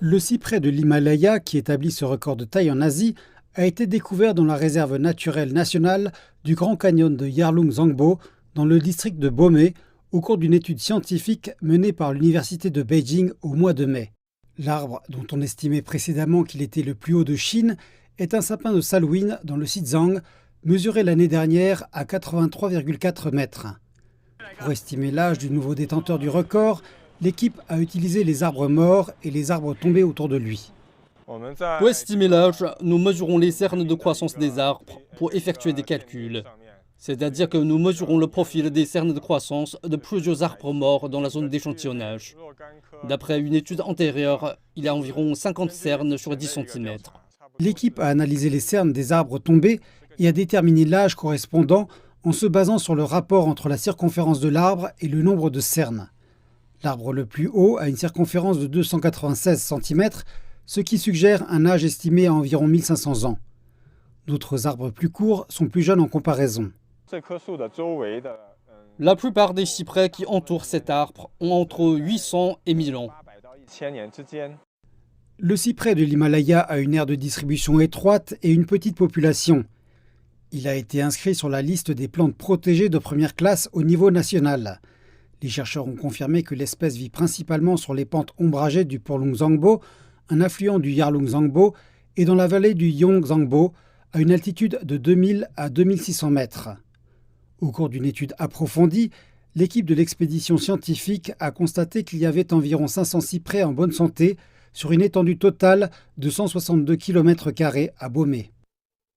Le cyprès de l'Himalaya, qui établit ce record de taille en Asie, a été découvert dans la réserve naturelle nationale du Grand Canyon de Yarlung Zangbo, dans le district de Bomé, au cours d'une étude scientifique menée par l'université de Beijing au mois de mai. L'arbre, dont on estimait précédemment qu'il était le plus haut de Chine, est un sapin de Salween dans le Xizang, mesuré l'année dernière à 83,4 mètres. Pour estimer l'âge du nouveau détenteur du record, l'équipe a utilisé les arbres morts et les arbres tombés autour de lui. Pour estimer l'âge, nous mesurons les cernes de croissance des arbres pour effectuer des calculs. C'est-à-dire que nous mesurons le profil des cernes de croissance de plusieurs arbres morts dans la zone d'échantillonnage. D'après une étude antérieure, il y a environ 50 cernes sur 10 cm. L'équipe a analysé les cernes des arbres tombés et a déterminé l'âge correspondant en se basant sur le rapport entre la circonférence de l'arbre et le nombre de cernes. L'arbre le plus haut a une circonférence de 296 cm, ce qui suggère un âge estimé à environ 1500 ans. D'autres arbres plus courts sont plus jeunes en comparaison. La plupart des cyprès qui entourent cet arbre ont entre 800 et 1000 ans. Le cyprès de l'Himalaya a une aire de distribution étroite et une petite population. Il a été inscrit sur la liste des plantes protégées de première classe au niveau national. Les chercheurs ont confirmé que l'espèce vit principalement sur les pentes ombragées du Purlung Zangbo, un affluent du Yarlung Zangbo, et dans la vallée du Yong Zangbo, à une altitude de 2000 à 2600 mètres. Au cours d'une étude approfondie, l'équipe de l'expédition scientifique a constaté qu'il y avait environ 500 cyprès en bonne santé sur une étendue totale de 162 km² à Bomé.